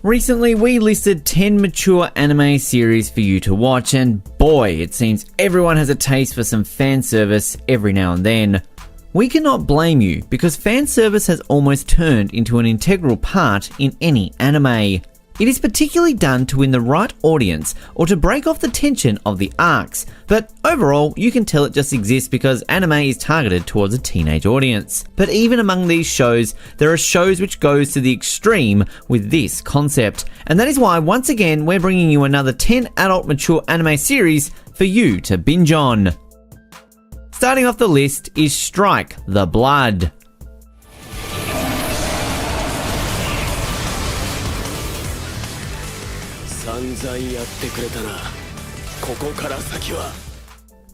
Recently, we listed 10 mature anime series for you to watch, and boy, it seems everyone has a taste for some fan service every now and then. We cannot blame you, because fan service has almost turned into an integral part in any anime. It is particularly done to win the right audience or to break off the tension of the arcs, but overall you can tell it just exists because anime is targeted towards a teenage audience. But even among these shows, there are shows which goes to the extreme with this concept, and that is why once again we're bringing you another 10 adult mature anime series for you to binge on. Starting off the list is Strike the Blood.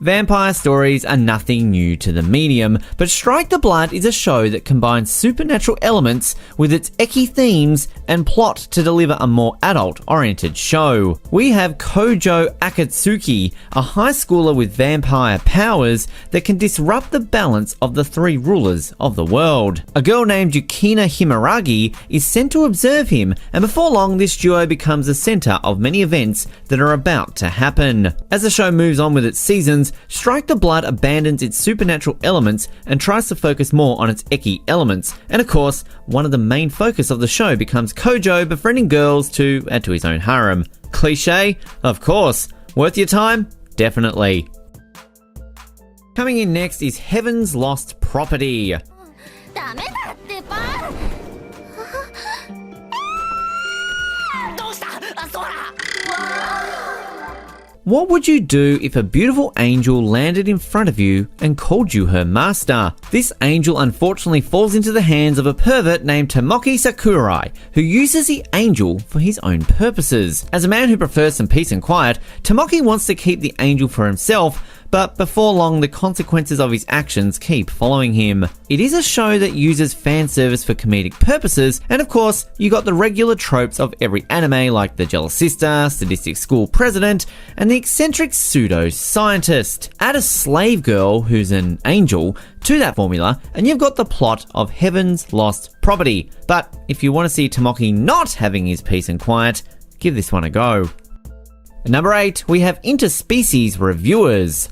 Vampire stories are nothing new to the medium, but Strike the Blood is a show that combines supernatural elements with its ecchi themes and plot to deliver a more adult-oriented show. We have Kojo Akatsuki, a high schooler with vampire powers that can disrupt the balance of the three rulers of the world. A girl named Yukina Himaragi is sent to observe him, and before long this duo becomes the center of many events that are about to happen. As the show moves on with its seasons, Strike the Blood abandons its supernatural elements and tries to focus more on its ecchi elements. And of course, one of the main focus of the show becomes Kojo befriending girls to add to his own harem. Cliche? Of course. Worth your time? Definitely. Coming in next is Heaven's Lost Property. What would you do if a beautiful angel landed in front of you and called you her master? This angel unfortunately falls into the hands of a pervert named Tomoki Sakurai, who uses the angel for his own purposes. As a man who prefers some peace and quiet, Tomoki wants to keep the angel for himself, but before long the consequences of his actions keep following him. It is a show that uses fan service for comedic purposes, and of course you got the regular tropes of every anime like the jealous sister, sadistic school president, and the eccentric pseudo-scientist. Add a slave girl who's an angel to that formula and you've got the plot of Heaven's Lost Property. But if you want to see Tomoki not having his peace and quiet, give this one a go. At number 8, we have Interspecies Reviewers.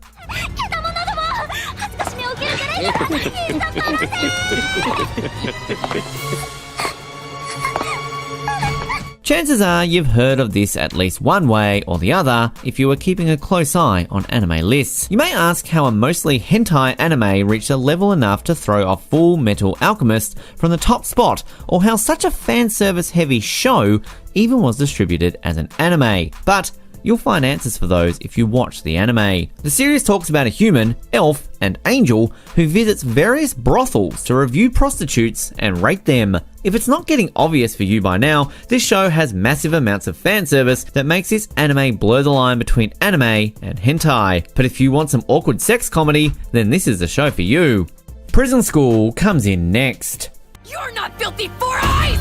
Chances are you've heard of this at least one way or the other if you were keeping a close eye on anime lists. You may ask how a mostly hentai anime reached a level enough to throw off Full Metal Alchemist from the top spot, or how such a fan service heavy show even was distributed as an anime. But you'll find answers for those if you watch the anime. The series talks about a human, elf, and angel who visits various brothels to review prostitutes and rate them. If it's not getting obvious for you by now, this show has massive amounts of fan service that makes this anime blur the line between anime and hentai. But if you want some awkward sex comedy, then this is the show for you. Prison School comes in next. You're not filthy four eyes!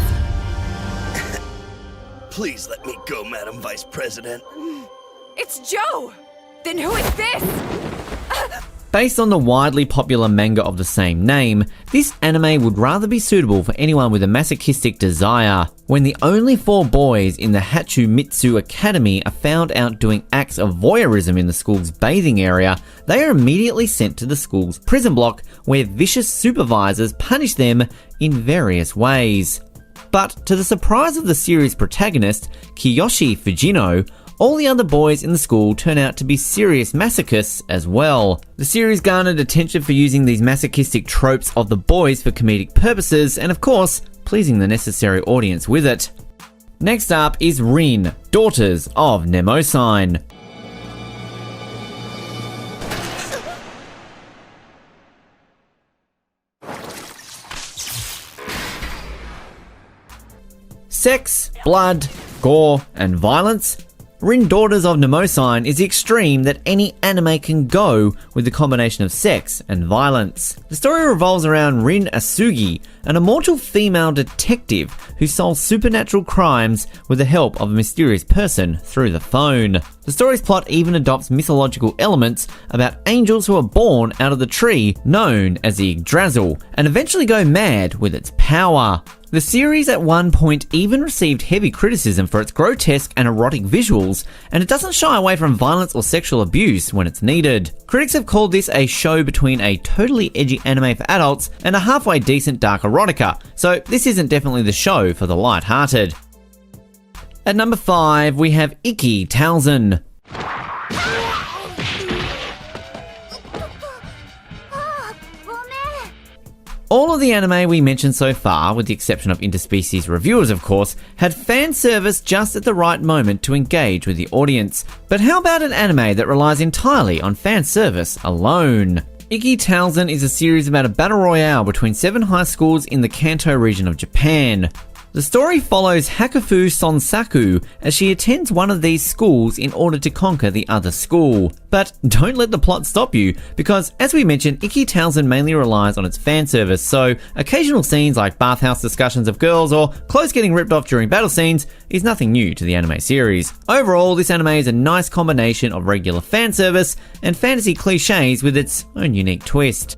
Please let me go, Madam Vice President. It's Joe! Then who is this? Based on the widely popular manga of the same name, this anime would rather be suitable for anyone with a masochistic desire. When the only 4 boys in the Hachumitsu Academy are found out doing acts of voyeurism in the school's bathing area, they are immediately sent to the school's prison block where vicious supervisors punish them in various ways. But to the surprise of the series' protagonist, Kiyoshi Fujino, all the other boys in the school turn out to be serious masochists as well. The series garnered attention for using these masochistic tropes of the boys for comedic purposes and of course, pleasing the necessary audience with it. Next up is Rin, Daughters of Nemo. Sex, blood, gore, and violence. Rin Daughters of Nemo is the extreme that any anime can go with the combination of sex and violence. The story revolves around Rin Asugi, an immortal female detective who solves supernatural crimes with the help of a mysterious person through the phone. The story's plot even adopts mythological elements about angels who are born out of the tree known as the Yggdrasil and eventually go mad with its power. The series at one point even received heavy criticism for its grotesque and erotic visuals, and it doesn't shy away from violence or sexual abuse when it's needed. Critics have called this a show between a totally edgy anime for adults and a halfway decent dark erotica, so this isn't definitely the show for the light-hearted. At number 5, we have Iki Towson. All of the anime we mentioned so far, with the exception of Interspecies Reviewers of course, had fan service just at the right moment to engage with the audience. But how about an anime that relies entirely on fan service alone? Iki Towson is a series about a battle royale between 7 high schools in the Kanto region of Japan. The story follows Hakufu Sonsaku as she attends one of these schools in order to conquer the other school. But don't let the plot stop you, because as we mentioned, Iki Towson mainly relies on its fan service, so occasional scenes like bathhouse discussions of girls or clothes getting ripped off during battle scenes is nothing new to the anime series. Overall, this anime is a nice combination of regular fan service and fantasy cliches with its own unique twist.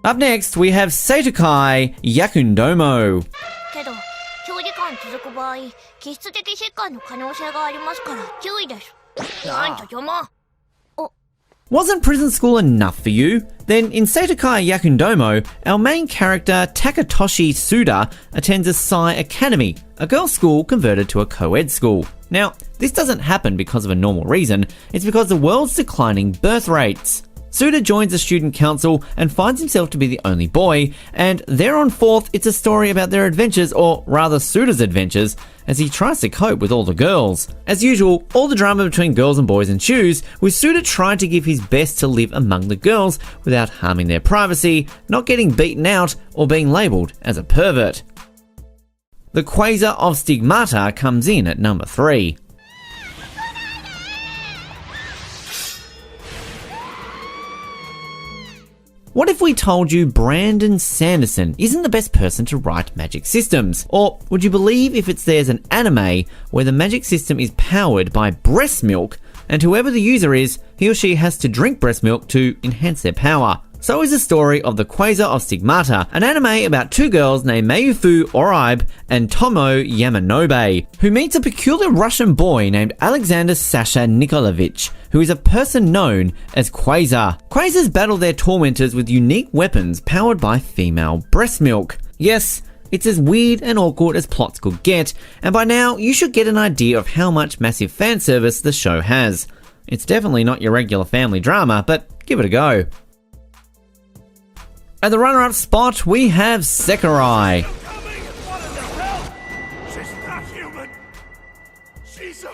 Up next, we have Satokai Yakundomo. Wasn't prison school enough for you? Then in Satokai Yakundomo, our main character Takatoshi Suda attends a Sai Academy, a girls' school converted to a co-ed school. Now, this doesn't happen because of a normal reason, it's because the world's declining birth rates. Suda joins the student council and finds himself to be the only boy, and there on fourth, it's a story about their adventures, or rather Suda's adventures, as he tries to cope with all the girls. As usual, all the drama between girls and boys ensues, with Suda trying to give his best to live among the girls without harming their privacy, not getting beaten out, or being labelled as a pervert. The Quasar of Sigmata comes in at number 3. What if we told you Brandon Sanderson isn't the best person to write magic systems? Or would you believe if there's an anime where the magic system is powered by breast milk, and whoever the user is, he or she has to drink breast milk to enhance their power? So is the story of the Quasar of Sigmata, an anime about 2 girls named Mayufu Oribe and Tomo Yamanobe, who meets a peculiar Russian boy named Alexander Sasha Nikolaevich, who is a person known as Quasar. Quasars battle their tormentors with unique weapons powered by female breast milk. Yes, it's as weird and awkward as plots could get, and by now you should get an idea of how much massive fan service the show has. It's definitely not your regular family drama, but give it a go. At the runner-up spot, we have Sakurai. She's not human. She's a...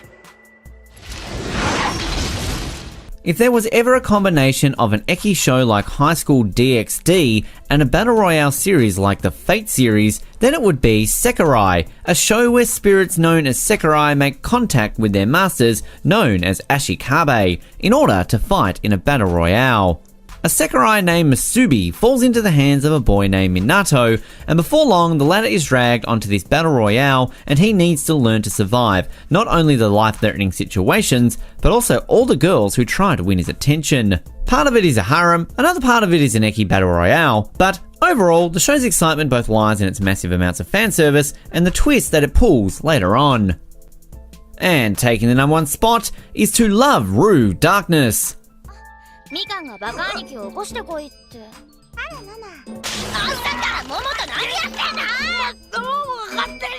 If there was ever a combination of an ecchi show like High School DxD and a battle royale series like the Fate series, then it would be Sakurai, a show where spirits known as Sakurai make contact with their masters known as Ashikabe in order to fight in a battle royale. A Sakurai named Masubi falls into the hands of a boy named Minato, and before long the latter is dragged onto this battle royale and he needs to learn to survive not only the life-threatening situations, but also all the girls who try to win his attention. Part of it is a harem, another part of it is an ecchi battle royale, but overall the show's excitement both lies in its massive amounts of fan service and the twist that it pulls later on. And taking the number 1 spot is To Love Ru Darkness. みかんがバカ兄貴を起こしてこいって。あらなな。あんたから桃と何やってんだ。もう勝手に。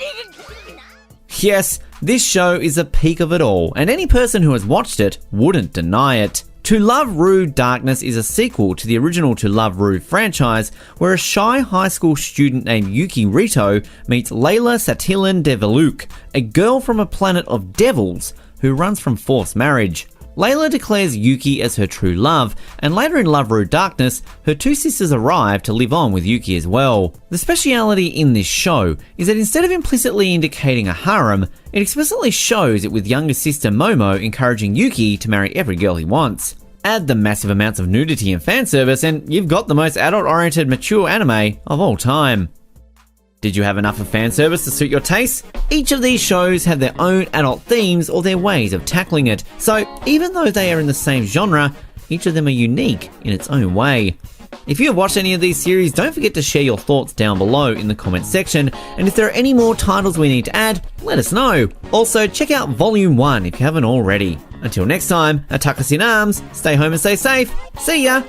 Yes, this show is a peak of it all, and any person who has watched it wouldn't deny it. To Love Ru Darkness is a sequel to the original To Love Ru franchise, where a shy high school student named Yuki Rito meets Layla Satilin Deviluk, a girl from a planet of devils who runs from forced marriage. Layla declares Yuki as her true love, and later in Love Ru Darkness, her 2 sisters arrive to live on with Yuki as well. The speciality in this show is that instead of implicitly indicating a harem, it explicitly shows it with younger sister Momo encouraging Yuki to marry every girl he wants. Add the massive amounts of nudity and fan service and you've got the most adult-oriented mature anime of all time. Did you have enough of fan service to suit your taste? Each of these shows have their own adult themes or their ways of tackling it, so even though they are in the same genre, each of them are unique in its own way. If you have watched any of these series, don't forget to share your thoughts down below in the comments section, and if there are any more titles we need to add, let us know. Also, check out Volume 1 if you haven't already. Until next time, Atakas in Arms, stay home and stay safe. See ya!